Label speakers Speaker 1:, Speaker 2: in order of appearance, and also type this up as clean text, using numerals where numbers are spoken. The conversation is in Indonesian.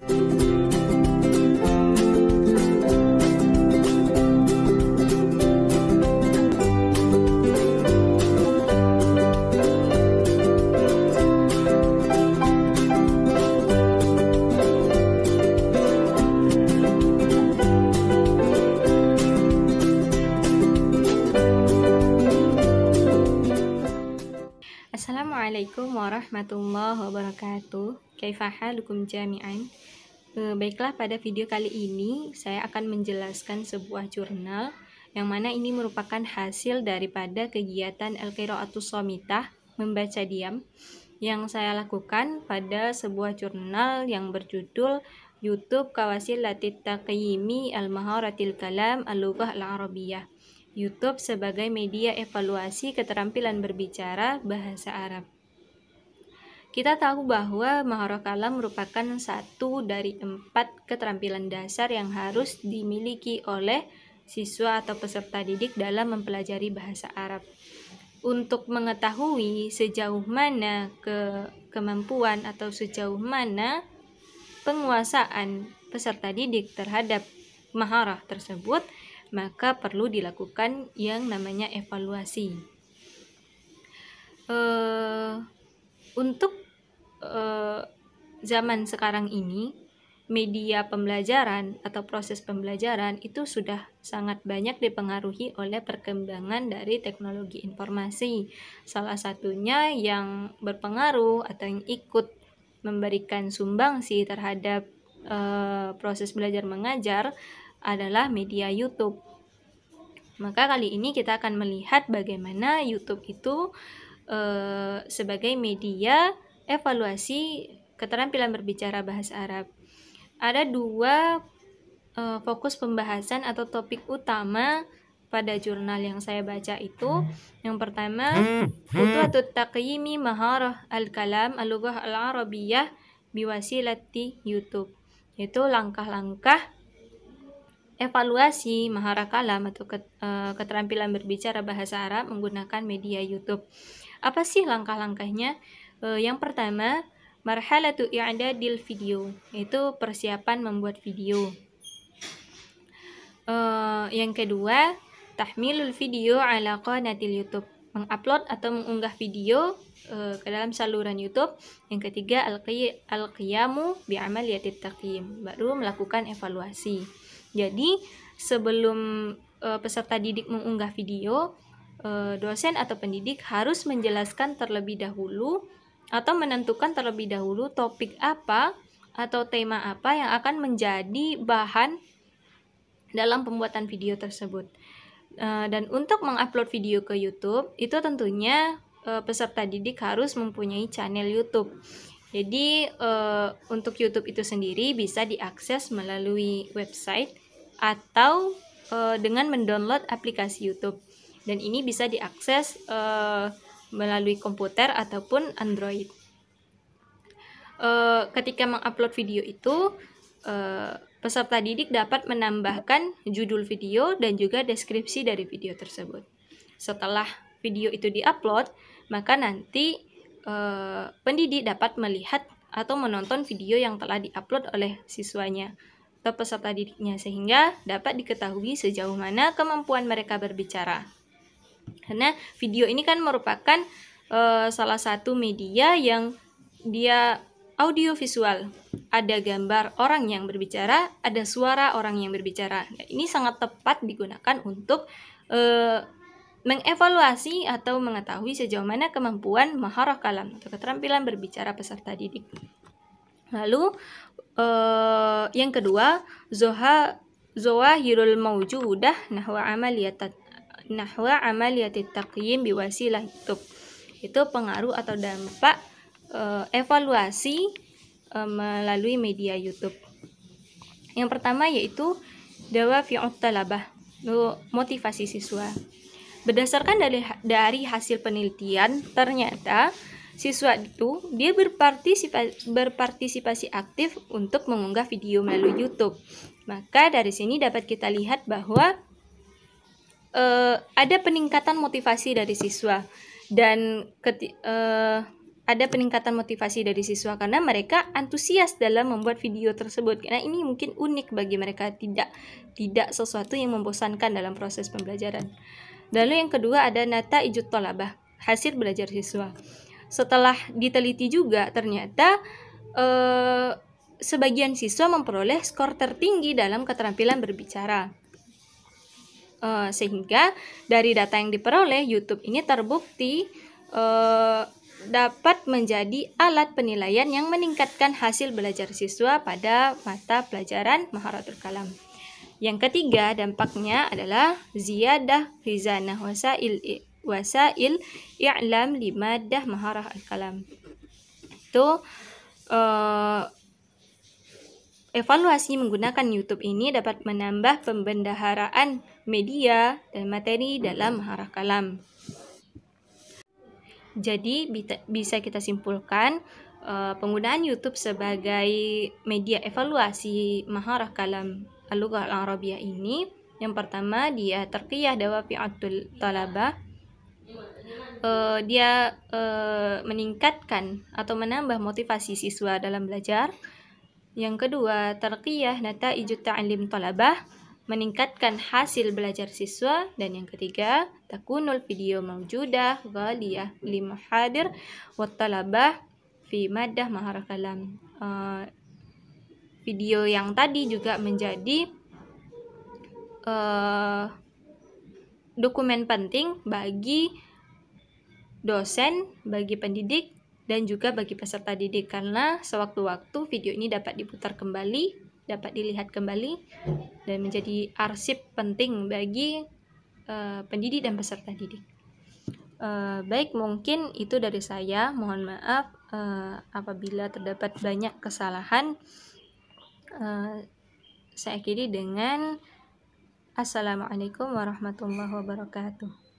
Speaker 1: Assalamualaikum warahmatullahi wabarakatuh. Kaifa halukum jami'an? Baiklah, pada video kali ini saya akan menjelaskan sebuah jurnal yang mana ini merupakan hasil daripada kegiatan Al-Qira'atus Shamitah, membaca diam, yang saya lakukan pada sebuah jurnal yang berjudul YouTube Kawasilatit Taqyimi Al-Maharatil Kalam Al-Lughah Al-Arabiyyah. YouTube sebagai media evaluasi keterampilan berbicara bahasa Arab. Kita tahu bahwa maharah kalam merupakan satu dari 4 keterampilan dasar yang harus dimiliki oleh siswa atau peserta didik dalam mempelajari bahasa Arab. Untuk mengetahui sejauh mana kemampuan atau sejauh mana penguasaan peserta didik terhadap maharah tersebut, maka perlu dilakukan yang namanya evaluasi. Untuk zaman sekarang ini, media pembelajaran atau proses pembelajaran itu sudah sangat banyak dipengaruhi oleh perkembangan dari teknologi informasi. Salah satunya yang berpengaruh atau yang ikut memberikan sumbangsi terhadap proses belajar mengajar adalah media YouTube. Maka kali ini kita akan melihat bagaimana YouTube itu sebagai media evaluasi keterampilan berbicara bahasa Arab. Ada 2 fokus pembahasan atau topik utama pada jurnal yang saya baca itu. Yang pertama, Khutwatut Taqyimi Maharah Al-Kalam Al-Lughah Al-Arabiyyah biwasilati YouTube, yaitu langkah-langkah evaluasi maharah kalam atau keterampilan berbicara bahasa Arab menggunakan media YouTube. Apa sih langkah-langkahnya? Yang pertama, marhalatu i'dadil video, yaitu persiapan membuat video. Yang kedua, tahmilul video ala qanatil YouTube, mengupload atau mengunggah video ke dalam saluran YouTube. Yang ketiga, al-qiyamu bi'amaliyatit taqyim, baru melakukan evaluasi. Jadi sebelum peserta didik mengunggah video, dosen atau pendidik harus menjelaskan terlebih dahulu atau menentukan terlebih dahulu topik apa atau tema apa yang akan menjadi bahan dalam pembuatan video tersebut. Dan untuk mengupload video ke YouTube, itu tentunya peserta didik harus mempunyai channel YouTube. Jadi untuk YouTube itu sendiri bisa diakses melalui website atau dengan mendownload aplikasi YouTube. Dan ini bisa diakses melalui komputer ataupun Android. Ketika mengupload video itu, peserta didik dapat menambahkan judul video dan juga deskripsi dari video tersebut. Setelah video itu diupload, maka nanti pendidik dapat melihat atau menonton video yang telah diupload oleh siswanya atau peserta didiknya, sehingga dapat diketahui sejauh mana kemampuan mereka berbicara. Karena video ini kan merupakan salah satu media yang dia audio visual. Ada gambar orang yang berbicara, ada suara orang yang berbicara. Nah, ini sangat tepat digunakan untuk mengevaluasi atau mengetahui sejauh mana kemampuan maharah kalam atau keterampilan berbicara peserta didik. Lalu yang kedua, zawahirul mawjudah nahwa amaliyatit taqyim biwasilah YouTube. Itu pengaruh atau dampak evaluasi melalui media YouTube. Yang pertama yaitu dawafi'ut talabah, motivasi siswa. Berdasarkan dari hasil penelitian, ternyata siswa itu dia berpartisipasi aktif untuk mengunggah video melalui YouTube. Maka dari sini dapat kita lihat bahwa ada peningkatan motivasi dari siswa dan ada peningkatan motivasi dari siswa karena mereka antusias dalam membuat video tersebut. Karena ini mungkin unik bagi mereka, tidak sesuatu yang membosankan dalam proses pembelajaran. Lalu yang kedua ada nataijut thalabah, hasil belajar siswa. Setelah diteliti juga ternyata sebagian siswa memperoleh skor tertinggi dalam keterampilan berbicara. Sehingga dari data yang diperoleh, YouTube ini terbukti dapat menjadi alat penilaian yang meningkatkan hasil belajar siswa pada mata pelajaran Maharatul Kalam. Yang ketiga, dampaknya adalah ziyadah khizanah wasail i'lam limadah maharah al-kalam. Itu evaluasi menggunakan YouTube ini dapat menambah pembendaharaan media dan materi dalam maharah kalam. Jadi bisa kita simpulkan penggunaan YouTube sebagai media evaluasi maharah kalam al-lughah al-arabiyah ini, yang pertama dia tarqiyah dawafi'atul talabah, dia meningkatkan atau menambah motivasi siswa dalam belajar. Yang kedua, tarqiyah nataijut ta'lim talabah, meningkatkan hasil belajar siswa. Dan yang ketiga, takunul video mawjudah ghaliyah limuhadir wa talabah fi madah maharah kalam. Video yang tadi juga menjadi dokumen penting bagi dosen, bagi pendidik, dan juga bagi peserta didik, karena sewaktu-waktu video ini dapat diputar kembali, dapat dilihat kembali, dan menjadi arsip penting bagi pendidik dan peserta didik. Baik, mungkin itu dari saya. Mohon maaf apabila terdapat banyak kesalahan. Saya akhiri dengan Assalamualaikum warahmatullahi wabarakatuh.